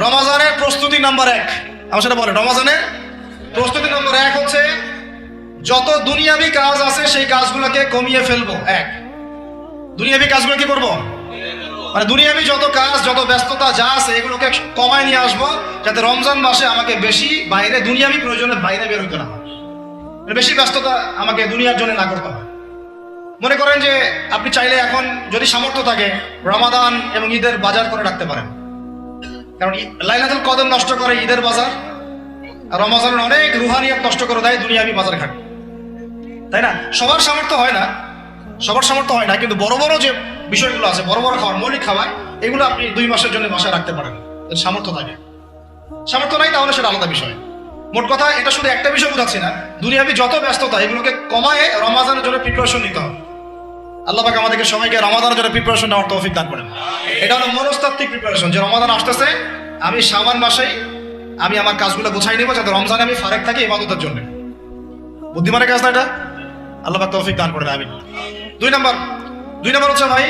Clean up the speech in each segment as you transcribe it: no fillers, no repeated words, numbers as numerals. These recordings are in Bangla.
রমাজানের প্রস্তুতি নাম্বার 1, আমার সেটা বলেন। রমাজানের প্রস্তুতি নাম্বার 1 হচ্ছে যত দুনিয়াবি কাজ আছে সেই কাজগুলোকে কমিয়ে ফেলবো। দুনিয়াবি কাজগুলো কি করবো, মানে দুনিয়াবি যত কাজ, যত ব্যস্ততা যা আছে এগুলোকে কমায় নিয়ে আসবো, যাতে রমজান মাসে আমাকে বেশি বাইরে দুনিয়াবি প্রয়োজনের বাইরে বের হইতে না হয়, বেশি ব্যস্ততা আমাকে দুনিয়ার জন্য না করতে হয়। মনে করেন যে আপনি চাইলে এখন যদি সামর্থ্য থাকে রমাদান এবং ঈদের বাজার করে রাখতে পারেন, কারণ লাইলাতুল কদর নষ্ট করে ঈদের বাজার, আর রমজানের অনেক রুহানিয়াত নষ্ট করে দেয় দুনিয়াবি বাজার ঘাট, তাই না? সবার সামর্থ্য হয় না, কিন্তু বড় বড় যে বিষয়গুলো আছে, বড় বড় খাবার, মৌলিক খাবার, এগুলো আপনি 2 মাসের জন্য বাসায় রাখতে পারেন, সামর্থ্য থাকে। সামর্থ্য নাই তাহলে সেটা আলাদা বিষয়। মোট কথা, এটা শুধু একটা বিষয় বোঝাচ্ছি না, দুনিয়াবি যত ব্যস্ততা এগুলোকে কমায় রমাজানের জন্য প্রিপারেশন নিতে হবে। আল্লাহ পাক আমাদেরকে সবাইকে রমাদানের জন্য প্রিপারেশন নেওয়ার তৌফিক দান করেন। এটা হলো মনস্তাত্ত্বিক প্রিপারেশন, যে রমাদান আসতেছে, আমি শাবান মাসেই আমি আমার কাজগুলো গোছাই নিব, যাতে রমজানে আমি ফারেক থাকি ইবাদতের জন্য। বুদ্ধিমানের কাজ না এটা? আল্লাহ পাক তৌফিক দান করেন, আমিন। 2 নম্বর হচ্ছে ভাই,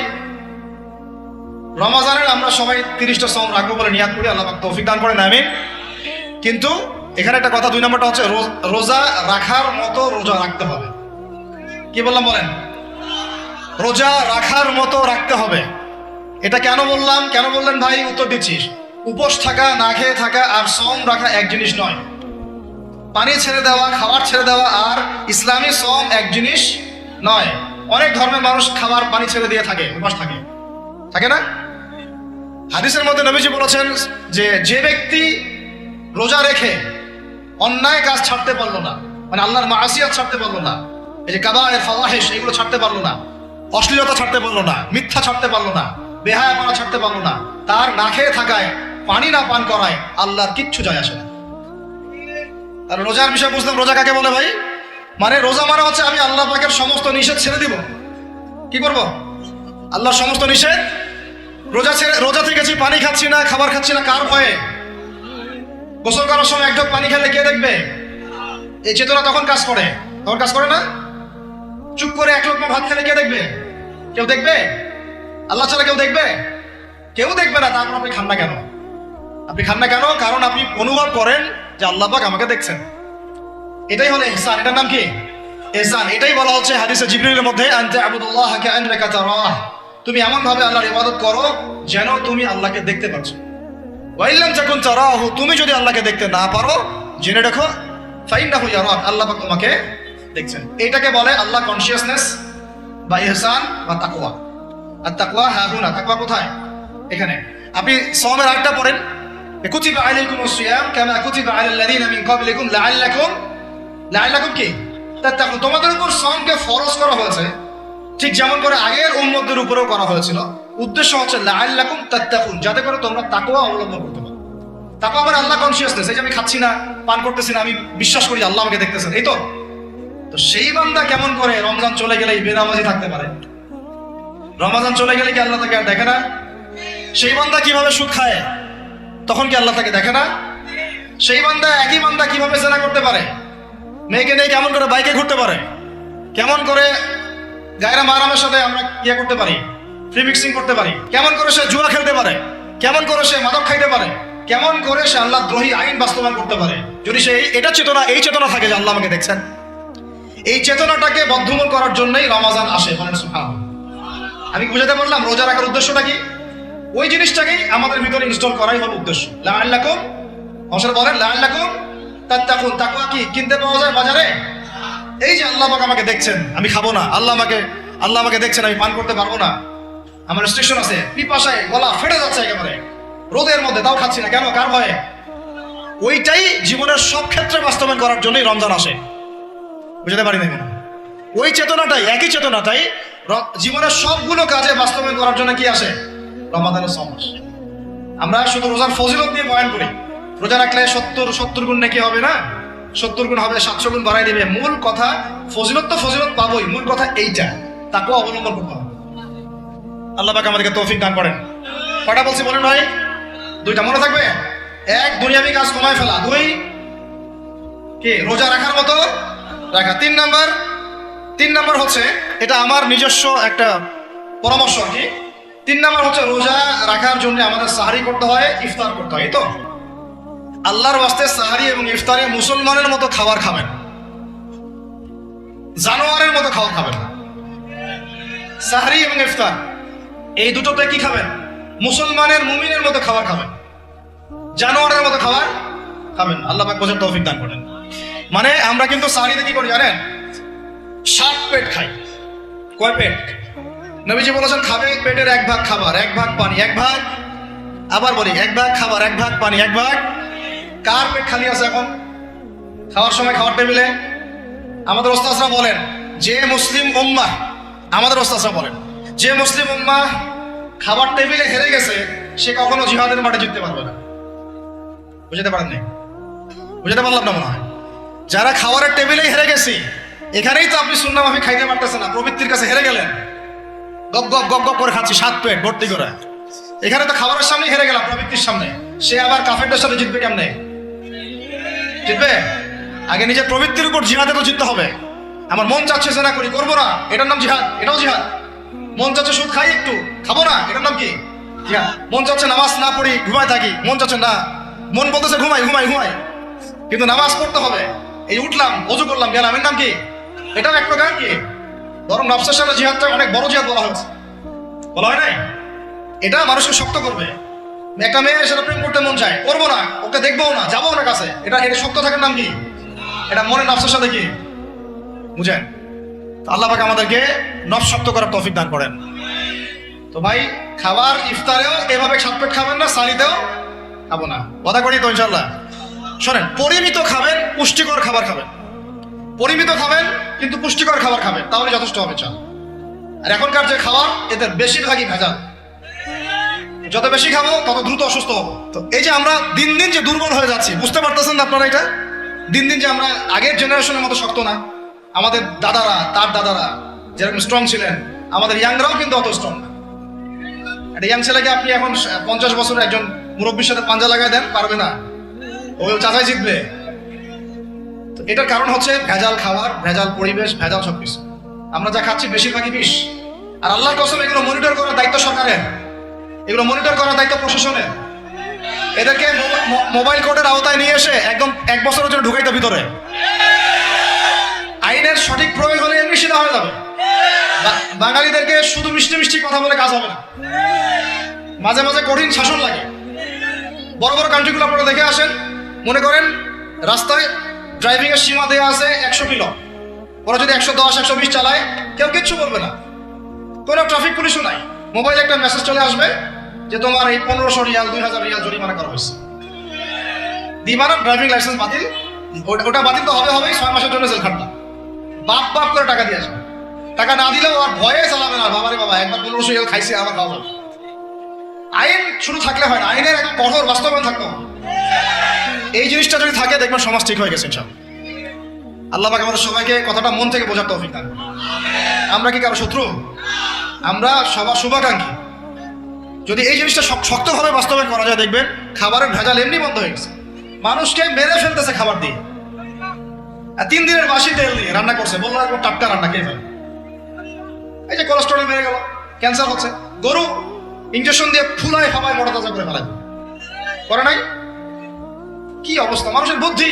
রমাজানের আমরা সবাই 30টা সওম রাখবো বলে নিয়াত করি, আল্লাহ পাক তৌফিক দান করেন, আমিন। কিন্তু এখানে একটা কথা, 2 নম্বরটা হচ্ছে রোজা রাখার মতো রোজা রাখতে হবে। কি বললাম বলেন? রোজা রাখার মতো রাখতে হবে। এটা কেন বললেন ভাই? উত্তর দিচ্ছিস। উপোস থাকা, না খেয়ে থাকা আর সওম রাখা এক জিনিস নয়। পানি ছেড়ে দেওয়া, খাবার ছেড়ে দেওয়া আর ইসলামী সওম এক জিনিস নয়। অনেক ধর্মের মানুষ খাবার পানি ছেড়ে দিয়ে থাকে, উপাস থাকে না? হাদিসের মধ্যে নবীজি বলেছেন যে ব্যক্তি রোজা রেখে অন্যায় কাজ ছাড়তে পারলো না, মানে আল্লাহর মাসিয়াত ছাড়তে পারলো না, এই যে কাবায়ের ফাওয়াহিশ এগুলো ছাড়তে পারলো না, অশ্লীলতা ছাড়তে পারলো না, মিথ্যা ছাড়তে পারলো না, বেহায়াপনা ছাড়তে পারলো না, তার না খেয়ে থাকায়, পানি না পান করায় আল্লাহর কিচ্ছু যায় আসে না। আর রোজার বিষয় বুঝলাম। রোজা কাকে বলে ভাই? মানে রোজা মানে হচ্ছে আমি আল্লাহ পাকের সমস্ত নিষেধ ছেড়ে দিব। কি করব? আল্লাহর সমস্ত নিষেধ। রোজা থেকেছি, পানি খাচ্ছি না, খাবার খাচ্ছি না, কার ভয়ে? গোসল করার সময় এক ঢোক পানি খেলে কে দেখবে? এই চেতনা তখন কাজ করে না? চুপ করে 1 লোকমা ভাত খেলে কে দেখবে? কেউ দেখবে? আল্লাহ ছাড়া কেউ দেখবে? কেউ দেখবে না। তারপর আপনি খান না কেন? কারণ আপনি অনুভব করেন যে আল্লাহ পাক আমাকে দেখছেন। এটাই হলো ইহসান। এটার নাম কি? ইহসান। এটাই বলা হচ্ছে হাদিসে জিবরিলের মধ্যে, আনতা আবুদুল্লাহ কাআন্নাকা তারাহ, তুমি এমন ভাবে আল্লাহর ইবাদত করো যেন তুমি আল্লাহকে দেখতে পাচ্ছ। ওয়া ইল্লাম তাকুন তারাহু, তুমি যদি আল্লাহকে দেখতে না পারো, জেনে রাখো ফাইন্নাহু ইয়ারাক, আল্লাহ পাক তোমাকে দেখছেন। এটাকে বলে আল্লাহ কনসিয়াসনেস বা ইহসান বা তাকওয়া। আর তাকওয়া হাহুনা, তাকওয়া কোথায়? এখানে। আপনি সওমের আয়াতটা পড়েন, কুতিবা আলাইকুমুস সিয়াম কামা কুতিবা আলাল লাযিনা মিন ক্বাবলিকুম লাআল্লাকুম কি তাত্তাকুন, তোমাদের উপর সওমকে ফরজ করা হয়েছে ঠিক যেমন করে আগের উম্মতদের উপরেও করা হয়েছিল। উদ্দেশ্য হচ্ছে লাআল্লাকুম তাত্তাকুন, যাতে করে তোমরা তাকওয়া অবলম্বন করতে পারো। তাকওয়া মানে আল্লাহ কনসিয়াসনেস, এই যে আমি খাচ্ছি না, পান করতেছি না, আমি বিশ্বাস করি আল্লাহ আমাকে দেখতেছেন, এই তো। তো সেই বান্দা কেমন করে রমজান চলে গেলেই বেনামাজি থাকতে পারে? রমজান চলে গেলে কি আল্লাহ তাকে আর দেখে না? সেই বান্দা কিভাবে সুদ খায়, তখন কি আল্লাহ তাকে দেখে না? সেই বান্দা, একই বান্দা কিভাবে জেনা করতে পারে? মেয়েকে নিয়ে কেমন করে বাইকে ঘুরতে পারে? কেমন করে গায়রা মাহরামের সাথে আমরা করতে পারি, ফ্রি মিক্সিং করতে পারি? কেমন করে সে জুয়া খেলতে পারে? কেমন করে সে মাদক খাইতে পারে? কেমন করে সে আল্লাহ দ্রোহী আইন বাস্তবায়ন করতে পারে? যদি সে এই চেতনা থাকে যে আল্লাহ আমাকে দেখছেন, এই চেতনাটাকে বদ্ধমূল করার জন্যই রমাজান আসে। বলেন সুবহানাল্লাহ। আমি বুঝাতে পারলাম রোজা রাখার উদ্দেশ্যটা কি? ওই জিনিসটাকেই আমাদের ভিতরে ইনস্টল করাই হলো উদ্দেশ্য। লাআল্লাকুম, অবশ্য বলেন লাআল্লাকুম তাত্তাকুন। তাকওয়া কি কিনতে পাওয়া যায় বাজারে? এই যে আল্লাহ পাক আমাকে দেখছেন, আমি খাবো না, আল্লাহ আমাকে দেখছেন, আমি পান করতে পারবো না, আমার রেস্ট্রিকশন আছে, পিপাসায় গলা ফেটে যাচ্ছে একেবারে রোদের মধ্যে, তাও খাচ্ছি না, কেন? কার ভয়ে? ওইটাই জীবনের সব ক্ষেত্রে বাস্তবায়ন করার জন্যই রমজান আসে। বুঝতে পারি না কেন? ওই চেতনাটাই, একই চেতনাটাই জীবনের সবগুলো কাজে বাস্তবায়ন করার জন্য কি আসে? রমাদানের সওম আসে। আমরা শুধু রোজার ফজিলত নিয়ে বয়ান করি, রোজা রাখলে 70 গুণ নাকি হবে না, 70 গুণ হবে, 700 গুণ বাড়াই দিবে। মূল কথা ফজিলত তো ফজিলত পাবোই, মূল কথা এইটা, তাকেও অবলম্বন করতে হবে। আল্লাহ পাক আমাদেরকে তৌফিক দান করেন। কয়টা বলছি বলেন ভাই? 2টা মনে থাকবে। 1, দুনিয়াবি কাজ কমায় ফেলা। 2, কি রোজা রাখার মতো রাখা। 3 নম্বর হচ্ছে, এটা আমার নিজস্ব একটা পরামর্শ আর কি, 3 নাম্বার হচ্ছে রোজা রাখার জন্য আমাদের সাহারি করতে হয়, ইফতার করতে হয়। এই তো আল্লাহর ওয়াস্তে সাহারি এবং ইফতারে মুসলমানের মতো খাবার খাবেন, জানোয়ারের মতো খাবার খাবেন না। সাহারি এবং ইফতার এই দুটোতে কি খাবেন? মুসলমানের মুমিনের মতো খাবার খাবেন, জানোয়ারের মতো খাবার খাবেন। আল্লাহ পাক বোঝার তৌফিক দান করেন। মানে আমরা কিন্তু সাহারিতে কি করি জানেন? 7 পেট খাই। কয় পেট? নবীজি বলেছেন খাবে পেটের 1 ভাগ খাবার, 1 ভাগ পানি, 1 ভাগ, আবার বলি 1 ভাগ খাবার, 1 ভাগ পানি, 1 ভাগ। কার পেট খালি আছে এখন খাওয়ার সময় খাওয়ার টেবিলে? আমাদের ওস্তাদরা বলেন যে মুসলিম উম্মাহ, আমাদের ওস্তাদরা বলেন যে মুসলিম উম্মাহ খাবার টেবিলে হেরে গেছে সে কখনো জিহাদের মাঠে জিততে পারবে না। বুঝতে পারেন নাই? বুঝতে পারলাম না মনে হয়। যারা খাবারের টেবিলে হেরে গেছি, এখানেই তো আপনি সুন্নাহ মাফিক খাইতে পারতেছেন না, প্রবৃত্তির কাছে হেরে গেলেন, গপ গপ গপ গপ করে খাচ্ছি 7 পেট ভর্তি করে। এখানে তো খাবারের সামনে হেরে গেলাম, প্রবৃত্তির সামনে। সে আবার কাফেরদের সাথে জিতবে কেমনে? জিতবে আগে নিজের প্রবৃত্তির উপর জিহাদে তো জিততে হবে। আমার মন চাচ্ছে জেনা করি, করবো না, এটার নাম জিহাদ, এটাও জিহাদ। মন চাচ্ছে সুদ খাই একটু, খাবো না, এটার নাম কি? জিহাদ। মন চাচ্ছে নামাজ না পড়ি, ঘুমায় থাকি, মন চাচ্ছে না, মন বলতেছে ঘুমাই ঘুমাই ঘুমাই, কিন্তু নামাজ পড়তে হবে। এই উঠলাম, ওযু করলাম, গেলাম, এর নাম কি? এটাও এক প্রকার কি? বরং নফসের সাথে জিহাদটা অনেক বড় জিহাদ বলা হয়েছে, বলা হয় নাই? এটা মানুষকে শক্ত করবে। একটা মেয়ে সেটা প্রেম করতে মন চায়, করবো না, ওকে দেখবো না, যাবো না কাছে, এটা এটা শক্ত থাকার নাম কি? এটা মনে নফসের সাথে কি বুঝেন? আল্লাহ পাক আমাদেরকে নফস শক্ত করার তৌফিক দান করেন। তো ভাই খাবার ইফতারেও এভাবে 7 পেট খাবেন না, সারিতেও খাবো না, কথা করি তো ইনশাল্লাহ। শোনেন, পরিমিত খাবেন, পুষ্টিকর খাবার খাবেন। পরিমিত খাবেন কিন্তু পুষ্টিকর খাবার খাবেন, তাহলে যথেষ্ট হবে। চাল আর এখনকার যে খাবার এদের বেশিরভাগই ভেজাল। যত বেশি খাবো তত দ্রুত অসুস্থ হবো। তো এই যে আমরা দিন দিন যে দুর্বল হয়ে যাচ্ছি, বুঝতে পারতেছেন না আপনারা? এটা দিন দিন যে আমরা আগের জেনারেশনের মতো শক্ত না। আমাদের দাদারা, তার দাদারা যেরকম স্ট্রং ছিলেন, আমাদের ইয়াংরাও কিন্তু অত স্ট্রং না। একটা ইয়াং ছেলেকে আপনি এখন 50 বছরের একজন মুরব্বীর সাথে পাঞ্জা লাগাই দেন, পারবে না, ও চাচাই জিতবে। তো এটার কারণ হচ্ছে ভেজাল খাবার, ভেজাল পরিবেশ, ভেজাল সবকিছু। আমরা যা খাচ্ছি বেশিরভাগই বিষ। আর আল্লাহর কসম এগুলো মনিটর করার দায়িত্ব সরকারের, এগুলো মনিটর করার দায়িত্ব প্রশাসনের। এদেরকে মোবাইল কোর্টের আওতায় নিয়ে এসে একদম 1 বছরের জন্য ঢুকাইতে ভিতরে। আইনের সঠিক প্রয়োগ হলে এমনি সেটা হয়ে যাবে। বাঙালিদেরকে শুধু মিষ্টি মিষ্টি কথা বলে কাজ হবে না, মাঝে মাঝে কঠিন শাসন লাগে। বড় বড় কান্ট্রিগুলো আপনারা দেখে আসেন, মনে করেন রাস্তায় ড্রাইভিং এর সীমা দেওয়া আছে 100 কিলো, ওরা যদি 110 120 চালায় কেউ কিচ্ছু বলবে না, কোনো ট্রাফিক পুলিশও নাই। মোবাইলে একটা মেসেজ চলে আসবে যে তোমার এই 1500 রিয়াল 2000 রিয়াল জরিমানা করা হয়েছে, দিবানা ড্রাইভিং লাইসেন্স বাতিল। ওটা বাতিল তো হবে, 6 মাসের জন্য জেল খাটলাম। বাপ বাপ করে টাকা দিয়ে আসবে, টাকা না দিলেও আর ভয়ে চালাবে না। বাবারে বাবা, একবার 1500 রিয়াল খাইছে, আবার খাওয়া যাবে। আইন শুধু থাকলে হয় না, আইনের একটা কঠোর বাস্তবায়ন থাকতে হবে। এই জিনিসটা যদি থাকে দেখবেন সমাজ ঠিক হয়ে গেছে ইনশাআল্লাহ। আল্লাহ পাক আমাদের সবাইকে কথাটা মন থেকে বোঝার তৌফিক দান। আমরা কি কারো শত্রু? আমরা সবার শুভাকাঙ্ক্ষী। যদি এই জিনিসটা শক্তভাবে বাস্তবায়ন করা যায়, দেখবেন খাবারের ভেজাল এমনি বন্ধ হয়ে গেছে। মানুষকে মেরে ফেলতেছে খাবার দিয়ে, 3 দিনের বাসি তেল দিয়ে রান্না করছে, বললো একবার টাটকা রান্না খেয়ে ফেলে। এই যে কোলেস্টেরল বেড়ে গেল, ক্যান্সার হচ্ছে। গরু ইনজেকশন দিয়ে ফুলায় ফালায় মোটা তাজা করে ফেলায়, করে নাই? কি অবস্থা মানুষের বুদ্ধি!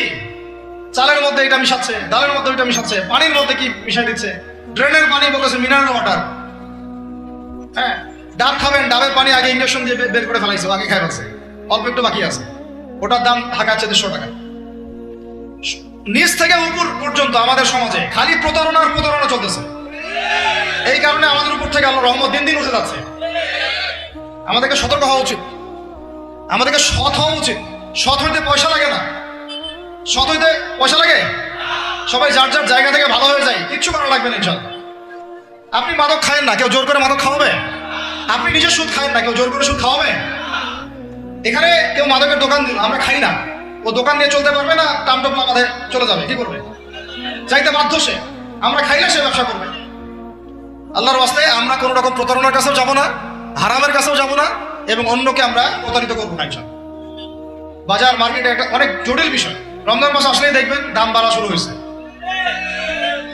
চালের মধ্যে এটা মিশাচ্ছে, ডালের মধ্যে ওইটা মিশাচ্ছে, পানির মধ্যে কি মিশাই দিচ্ছে, ড্রেনের পানি বলতেছে মিনারেল ওয়াটার। হ্যাঁ, ডাব খাবেন, ডাবের পানি আগে ইনজেকশন দিয়ে বের করে ফেলাইছে, আগে খাই ফেলছে, অল্প একটু বাকি আছে, ওটার দাম হাঁকাচ্ছে 150 টাকা। নিচ থেকে উপর পর্যন্ত আমাদের সমাজে খালি প্রতারণার প্রতারণা চলতেছে। এই কারণে আমাদের উপর থেকে আল্লাহর রহমত দিন দিন উঠে যাচ্ছে। আমাদেরকে সতর্ক হওয়া উচিত, আমাদেরকে সৎ হওয়া উচিত। সৎ হইতে পয়সা লাগে না, সৎ হইতে পয়সা লাগে। সবাই যার যার জায়গা থেকে ভালো হয়ে যায়, কিচ্ছু করা লাগবে না ইনশাআল্লাহ। আপনি মাদক খায়েন না, কেউ জোর করে মাদক খাওয়াবে? আপনি নিজে সুদ খায়েন না, কেউ জোর করে সুদ খাওয়াবে? এখানে কেউ মাদকের দোকান দিল, আমরা খাই না, ও দোকান নিয়ে চলতে পারবে না, টামটপ আমাদের চলে যাবে, কি করবে? চাইতে বাধ্য সে, আমরা খাইলে সে ব্যবসা করবে। আল্লাহর ওয়াস্তে আমরা কোনো রকম প্রতারণার কাছেও যাব না, হারামের কাছেও যাব না, এবং অন্যকে আমরা প্রতারিত করবো না ইনশাআল্লাহ। বাজার মার্কেটে একটা অনেক জটিল বিষয়। রমজান মাস আসলেই দেখবেন দাম বাড়া শুরু হয়েছে।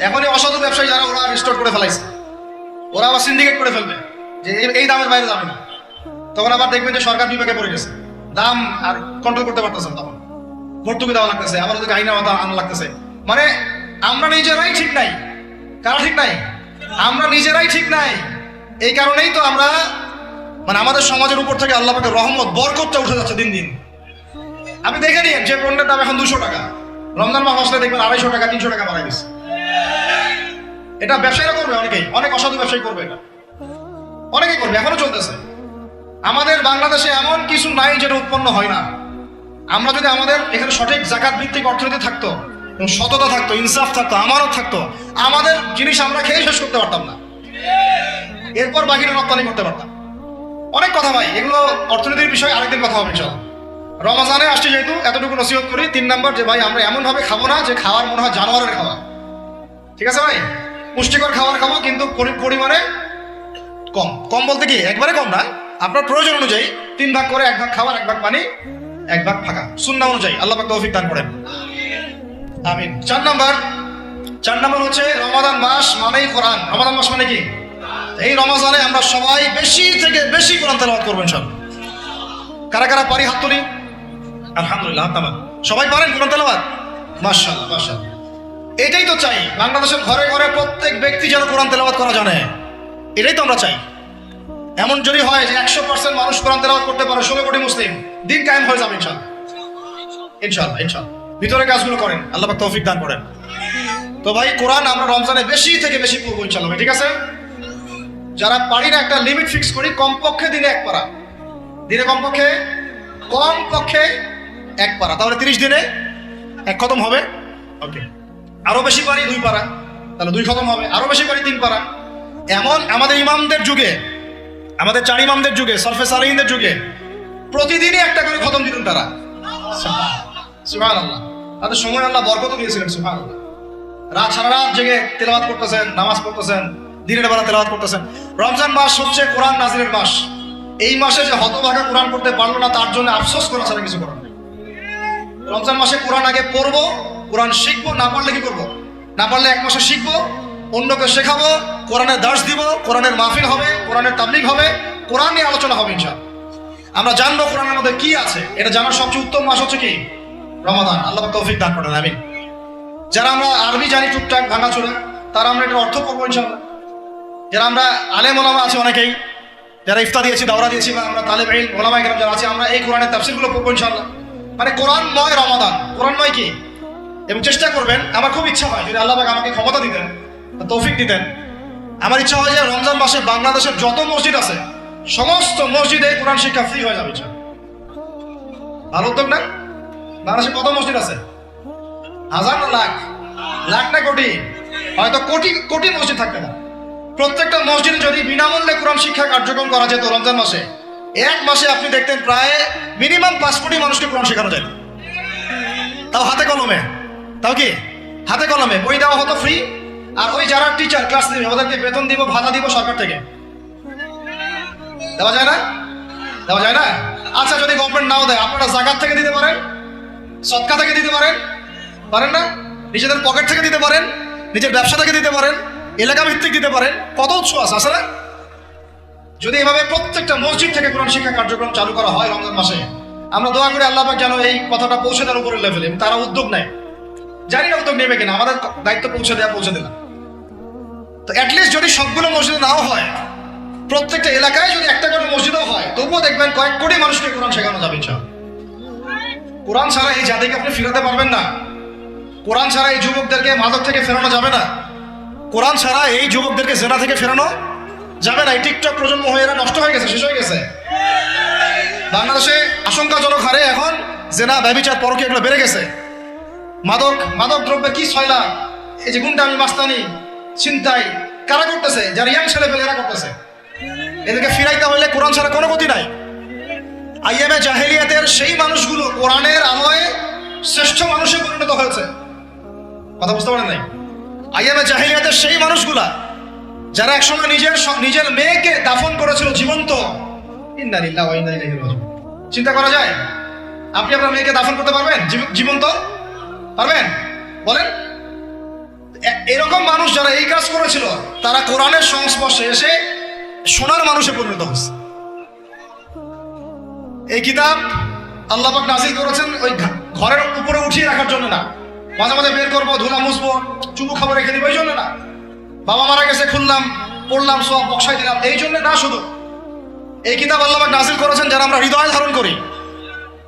এখনই অসাধু ব্যবসায়ী যারা, ওরা রিস্টোর করে ফেলাইছে, ওরা আবার সিন্ডিকেট করে ফেলবে। যে এই দামের বাইরে যাবে না, তখন আবার দেখবেন যে সরকার বিভাগে পড়ে গেছে, দাম আর কন্ট্রোল করতে পারতেছেন, তখন ভর্তুকি দেওয়া লাগতেছে, আবার ওদেরকে আইনের আওতা আনা লাগতেছে। মানে আমরা নিজেরাই ঠিক নাই। কারা ঠিক নাই? আমরা নিজেরাই ঠিক নাই। এই কারণেই তো আমরা মানে আমাদের সমাজের উপর থেকে আল্লাহ পাকের রহমত বরকতটা উঠে যাচ্ছে দিন দিন। আপনি দেখে নিন, যে পণ্যের দাম এখন 200 টাকা, রমজান মাস আসলে দেখবেন 250 টাকা 300 টাকা বাড়াই দিচ্ছে। এটা ব্যবসায়ীরা করবে, অনেকেই, অনেক অসাধু ব্যবসায়ী করবে, এটা অনেকেই করবে, এখনো চলতেছে। আমাদের বাংলাদেশে এমন কিছু নাই যেটা উৎপন্ন হয় না। আমরা যদি আমাদের এখানে সঠিক জাকাত ভিত্তিক অর্থনীতি থাকতো, সততা থাকতো, ইনসাফ থাকতো, আমানত থাকতো, আমাদের জিনিস আমরা খেয়ে শেষ করতে পারতাম না, এরপর বাকিটা রপ্তানি করতে পারতাম। অনেক কথা ভাই, এগুলো অর্থনীতির বিষয়, আরেকদিন কথা হবে ইনশাআল্লাহ। রমজানে আসছে যেহেতু এতটুকু নসিহত করি। 3 নাম্বার, যে ভাই আমরা এমন ভাবে খাবো না যে খাওয়ার মনে হয় জানোয়ারের খাওয়া। ঠিক আছে ভাই, পুষ্টিকর খাবার খাবো, কিন্তু পরিমাণে কম। কম বলতে কি একবারে কম না, আপনার প্রয়োজন অনুযায়ী 3 ভাগ করে, 1 ভাগ খাবার, 1 ভাগ পানি, 1 ভাগ ফাঁকা, সুন্নাহ অনুযায়ী। আল্লাহ পাক তৌফিক দান করেন, আমিন। 4 নাম্বার হচ্ছে রমাদান মাস মানেই কোরআন। রমাদান মাস মানে কি? এই রমজানে আমরা সবাই বেশি থেকে বেশি কোরআন তেলাওয়াত করবেন সব। কারা কারা পারি হাত তুলি, আলহামদুলিল্লাহ, হাত নামান। সবাই পারেন কোরআন তেলাওয়াত? মাশাআল্লাহ, মাশাআল্লাহ। এটাই তো চাই, বাংলাদেশের ঘরে ঘরে প্রত্যেক ব্যক্তি যেন কোরআন তেলাওয়াত করা জানে, এটাই তো আমরা চাই। এমন যদি হয় যে 100% মানুষ কোরআন তেলাওয়াত করতে পারে, 16 কোটি মুসলিম, দিন কায়েম হয়ে যাবে ইনশাআল্লাহ, ইনশাআল্লাহ, ইনশাআল্লাহ। ভিতরে কাজগুলো করেন, আল্লাহ পাক তৌফিক দান করেন। তো ভাই কোরআন আমরা রমজানে বেশি থেকে বেশি পড়বো ইনশাআল্লাহ, ঠিক আছে? যারা পারি না, একটা লিমিট ফিক্স করি, কমপক্ষে দিনে 1 পারা, দিনে কমপক্ষে 1 পারা, তাহলে 30 দিনে 1 খতম হবে। ওকে, আরো বেশি পারি 2 পারা, তাহলে 2 খতম হবে। আরো বেশি পারি 3 পারা। এমন আমাদের ইমামদের যুগে, আমাদের 4 ইমামদের যুগে, সরফে সালিহিনদের যুগে প্রতিদিনই 1টা করে খতম দিতেন তারা। সুবহানাল্লাহ, তাদের সময় আল্লাহ বরকত দিয়েছিলেন। সুবহানাল্লাহ, সারা রাত জেগে তেলাওয়াত করতেছেন, নামাজ পড়তেছেন, দিনের বেলা তেলাওয়াত করতেছেন। রমজান মাস হচ্ছে কোরআন নাজিলের মাস। এই মাসে যে হতভাগা কোরআন পড়তে পারলো না, তার জন্য আফসোস করা ছাড়া কিছু করার নেই। রমজান মাসে কোরআন আগে পড়বো, কোরআন শিখবো, না পারলে কি করবো? না পারলে 1 মাসে শিখবো, অন্যকে শেখাবো, কোরআনের দার্স দিব, কোরআনের মাহফিল হবে, কোরআনের তাবলীগ হবে, কোরআন নিয়ে আলোচনা হবে ইনশাআল্লাহ। আমরা জানবো কোরআনের মধ্যে কি আছে। এটা জানার সবচেয়ে উত্তম মাস হচ্ছে কি? রমাদান। আল্লাহ পাক তৌফিক দান করেন, আমিন। যারা আমরা আরবি জানি টুকটাক ভাঙাচোরা, তারা আমরা এটার অর্থ পড়বো ইনশাআল্লাহ। যারা আমরা আলেম ওলামা আছে অনেকেই, যারা ইফতা দিয়েছি, দাওরা দিয়েছি, বা আমরা তালেব ইলম ওলামা ইকরাম যারা আছে, আমরা এই কোরআনের তাফসীরগুলো পড়বো ইনশাআল্লাহ। মানে কোরআনময় রমাদান, কোরআনময় কি? এবং চেষ্টা করবেন, আমার খুব ইচ্ছা হয় যদি আল্লাহ পাক আমাকে ক্ষমতা দিতেন, তৌফিক দিতেন, আমার ইচ্ছা হয় যে রমজান মাসে বাংলাদেশের যত মসজিদ আছে সমস্ত মসজিদে কোরআন শিক্ষা ফ্রি হয়ে যাবে। ভালো উদ্যোগ না? বাংলাদেশে কত মসজিদ আছে? হাজার না লাখ? লাখ না কোটি? হয়তো কোটি কোটি মসজিদ থাকবে না। প্রত্যেকটা মসজিদে যদি বিনামূল্যে কোরআন শিক্ষা কার্যক্রম করা যেত রমজান মাসে, 1 মাসে আপনি দেখতেন প্রায় মিনিমাম 5 কোটি মানুষকে কোরআন শেখানো যায়। তাও হাতে কলমে, তাও কি হাতে কলমে বই দেওয়া হতো ফ্রি। আর ওই যারা টিচার ক্লাস নেবে ওদেরকে বেতন দিব, ভাতা দিব সরকার থেকে। দেওয়া যায় না? দেওয়া যায় না? আচ্ছা, যদি গভর্নমেন্ট নাও দেয়, আপনারা জাকাত থেকে দিতে পারেন, সদকা থেকে দিতে পারেন, পারেন না? নিজেদের পকেট থেকে দিতে পারেন, নিজের ব্যবসা থেকে দিতে পারেন, এলাকা ভিত্তিক দিতে পারেন। কত উৎস আছে না? যদি এভাবে প্রত্যেকটা মসজিদ থেকে কোরআন শিক্ষা কার্যক্রম চালু করা হয় রমজান মাসে, আমরা দোয়া করি আল্লাহ পাক যেন এই কথাটা পৌঁছে দেওয়ার উপরের লেভেলে, তারা উদ্যোগ নেয়। জানি না উদ্যোগ নেবে কিনা, আমাদের দায়িত্ব পৌঁছে দিলাম। তো অ্যাটলিস্ট যদি সবগুলো মসজিদে নাও হয়, প্রত্যেকটা এলাকায় যদি 1টা করে মসজিদও হয়, তবুও দেখবেন কয়েক কোটি মানুষকে কোরআন শেখানো যাবে ইনশাআল্লাহ। কোরআন ছাড়া এই জাতিকে আপনি ফিরাতে পারবেন না। কোরআন ছাড়া এই যুবকদেরকে মাদক থেকে ফেরানো যাবে না। কোরআন ছাড়া এই যুবকদেরকে জেনা থেকে ফেরানো যাবে না। এই টিকটক প্রজন্ম হয়ে এরা নষ্ট হয়ে গেছে, শেষ হয়ে গেছে। বাংলাদেশে আশঙ্কাজনক হারে এখন জেনা, ব্যভিচার, পরকীয়া এগুলো বেড়ে গেছে। মাদক দ্রব্যের কি ছয়লা, এই যে গুন্ডামি, মাস্তানি, ছিনতাই কারা করতেছে? যারা ইয়াং ছেলে পেলে এরা করতেছে। এদেরকে ফিরাইতে হলে কোরআন ছাড়া কোনো গতি নাই। আইয়ামে জাহেলিয়াতের সেই মানুষগুলো কোরআনের আলোয় শ্রেষ্ঠ মানুষে পরিণত হয়েছে। কথা বুঝতে পারেন নাই? আইয়ামে জাহেলিয়াতের সেই মানুষগুলা যারা একসময় নিজের মেয়েকে দাফন করেছিল জীবন্ত। ইন্না লিল্লাহি ওয়া ইন্না ইলাইহি রাজিউন। চিন্তা করা যায়? আপনি আপনার মেয়েকে দাফন করতে পারবেন জীবন্ত? পারবেন? বলেন। এরকম মানুষ যারা এই কাজ করেছিল, তারা কোরআনের সংস্পর্শে এসে সোনার মানুষে পরিণত হচ্ছে। এই কিতাব আল্লাহ পাক নাযিল করেছেন ওই ঘরের উপরে উঠিয়ে রাখার জন্য না, মাঝে মাঝে বের করবো, ধুলা মুছবো, চুমু খাবার রেখে দিব, এই জন্য না। বাবা মারা গেছে, খুললাম, পড়লাম, সব বক্সাই দিলাম, এই জন্য না। শুধু এই কিতাব আল্লাহ পাক নাযিল করেছেন যারা আমরা হৃদয়ে ধারণ করি।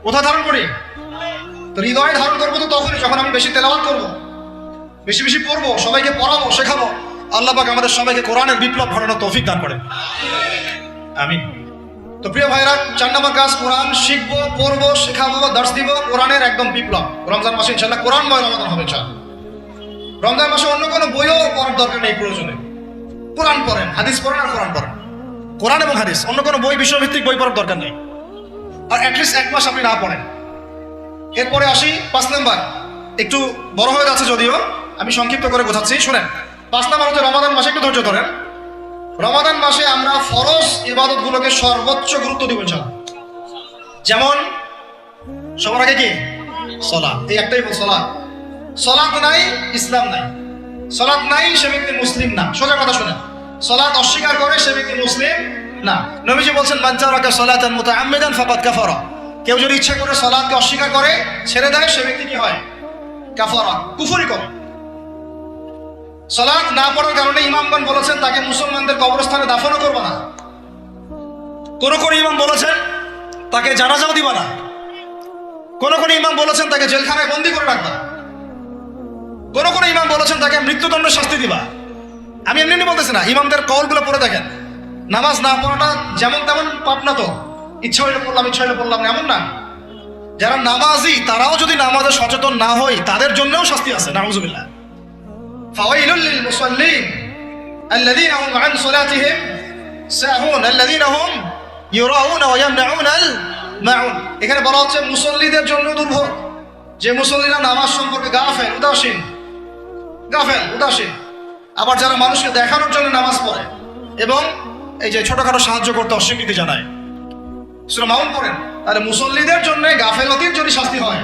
কোথায় ধারণ করি? তো হৃদয়ে ধারণ করবো তো তখনই যখন আমি বেশি তেলাওয়াত করবো, বেশি বেশি পড়বো, সবাইকে পড়াবো, শেখাবো। আল্লাহ পাক আমাদের সবাইকে কোরআনের বিপ্লব ঘটানোর তৌফিক দান করেন, আমিন। তো প্রিয় ভাইরা, 4 নম্বর কাজ, কোরআন শিখবো, পড়বো, শেখাবো, দার্স দিব, কোরআনের একদম বিপ্লব। রমজান মাসে ইনশাআল্লাহ কোরআনময় রমাদান হবে ইনশাআল্লাহ। রমজান মাসে অন্য কোনো বইও পড়ার দরকার নেই, প্রয়োজনে কোরআন পড়েন, হাদিস পড়েন আর কোরআন পড়েন। কোরআন এবং হাদিস, অন্য কোনো বই, বিষয়ভিত্তিক বই পড়ার দরকার নেই। আর অ্যাটলিস্ট 1 মাস আপনি না পড়েন। এরপরে আসি 5 নাম্বার, একটু বড় হয়ে যাচ্ছে যদিও, আমি সংক্ষিপ্ত করে বোঝাচ্ছি, শুনেন। 5 নাম্বার হচ্ছে রমাদান মাসে, একটু ধৈর্য ধরেন। রমাদান মাসে আমরা ফরজ ইবাদতগুলোকে সর্বোচ্চ গুরুত্ব দিব ইনশাআল্লাহ। যেমন সবার আগে কি? সালাত। এই একটাই বল, সালাত। সালাত নাই, ইসলাম নাই। সালাত নাই, সে ব্যক্তি মুসলিম না। সোজা কথা শুনেন, সালাত অস্বীকার করে সে ব্যক্তি মুসলিম না। নবীজি বলছেন, মান তারাকা সালাতান মুতাআম্মিদান ফাকাদ কাফারা। কেউ যদি ইচ্ছা করে সালাতকে অস্বীকার করে, ছেড়ে দেয়, সে ব্যক্তি কি হয়? কাফারা, কুফরি করে। সালাত না পড়ার কারণে ইমামগণ বলেছেন তাকে মুসলমানদের কবরস্থানে দাফনও করবে না। কোন কোন ইমাম বলেছেন তাকে জানাজাও দিবা না। কোন কোন ইমাম বলেছেন তাকে জেলখানায় বন্দী করে রাখবা। কোন কোন ইমাম বলেছেন তাকে মৃত্যুদণ্ডের শাস্তি দিবা। আমি এমনি বলতেছি না, ইমামদের কওলগুলো পড়ে দেখেন। নামাজ না পড়াটা যেমন তেমন পাপ না তো, ইচ্ছা হইলে পড়লাম, ইচ্ছা হইলে পড়লাম না, এমন না। যারা নামাজি তারাও যদি নামাজে সচেতন না হয়, তাদের জন্যও শাস্তি আছে, নাউযুবিল্লাহ। ফাওয়াইলুল লিল মুসাল্লিন আল্লাযীনা হুম আন সালাতিহিম সাহুন আল্লাযীনা হুম ইউরাউনা ওয়া ইয়ামনাউনাল মাউন। এখানে বলা হচ্ছে মুসল্লিদের জন্য দুর্ভোগ, যে মুসল্লিরা নামাজ সম্পর্কে গাফেল, উদাসীন। আবার যারা মানুষকে দেখানোর জন্য নামাজ পড়ে এবং এই যে ছোটখাটো সাহায্য করতে অস্বীকৃতি জানায়, সূরা মাউন পড়েন। তাহলে মুসল্লিদের জন্য গাফেলতির যদি শাস্তি হয়,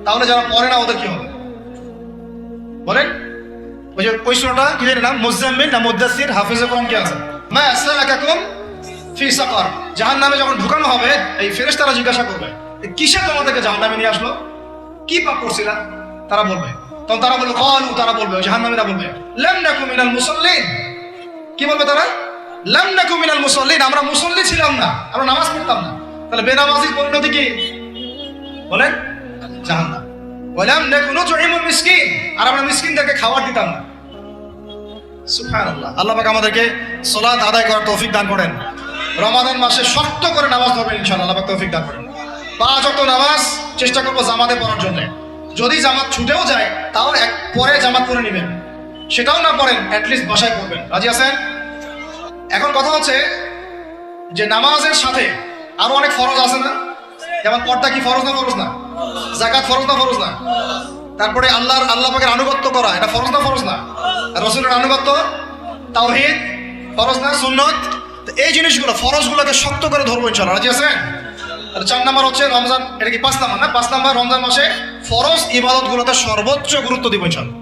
তাহলে যারা পড়ে না ওদের কি হবে বলেন? ওই যে ওই সূরাটা কি জানেন না, মুজাম্মিল না মুদাসসির, হাফিজে কোরআন কি আছে, মা সালাকাকুম ফি সাকার। জাহান্নামে যখন ঢুকানো হবে, এই ফেরেশতারা জিজ্ঞাসা করবে, কিসে তোমাদেরকে জাহান্নামে নিয়ে আসলো, কি পাপ করছিলা? তারা বলবে, তখন তারা বলবে, ক্বালু, তারা বলবে, জাহান্নামীরা বলবে, লাম নাকু মিনাল মুসাল্লিন। কি বলবে তারা? লাম নাকু মিনাল মুসাল্লিন, আমরা মুসল্লি ছিলাম না, আমরা নামাজ পড়তাম না। তাহলে বেনামাজির পরিণতি কি বলেন? জাহান্নাম। ওয়ালাম নাকু নুতঈমুল মিসকিন, আর আমরা মিসকিনদেরকে খাবার দিতাম না। সুবহানাল্লাহ। আল্লাহ পাক আমাদেরকে সালাত আদায় করার তৌফিক দান করেন। রমাদান মাসে শক্ত করে নামাজ পড়বেন ইনশাআল্লাহ, আল্লাহ পাক তৌফিক দান করেন। 5 ওয়াক্ত নামাজ চেষ্টা করবো জামাতে পড়ার জন্য। যদি জামাত ছুটেও যায়, তাও পরে জামাত পড়ে নেবেন। সেটাও না পড়েন, অ্যাটলিস্ট বাসায় পড়বেন। রাজি আছেন? এখন কথা হচ্ছে যে নামাজের সাথে আরো অনেক ফরজ আছে না? যেমন পর্দা কি ফরজ না ফরজ না? যাকাত ফরজ না ফরজ না? তারপরে আল্লাহ পাকের আনুগত্য করা, এটা ফরজ না ফরজ না? রাসূলের আনুগত্য, তাওহীদ ফরজ না সুন্নাত? তো এই জিনিসগুলো, ফরজগুলোকে শক্ত করে ধরবো ইনশাআল্লাহ। রাজি আছেন? আর 4 নাম্বার হচ্ছে রমজান, এটা কি 5 নাম্বার না? 5 নাম্বার, রমজান মাসে ফরজ ইবাদতগুলোতে সর্বোচ্চ গুরুত্ব দিব ইনশাআল্লাহ।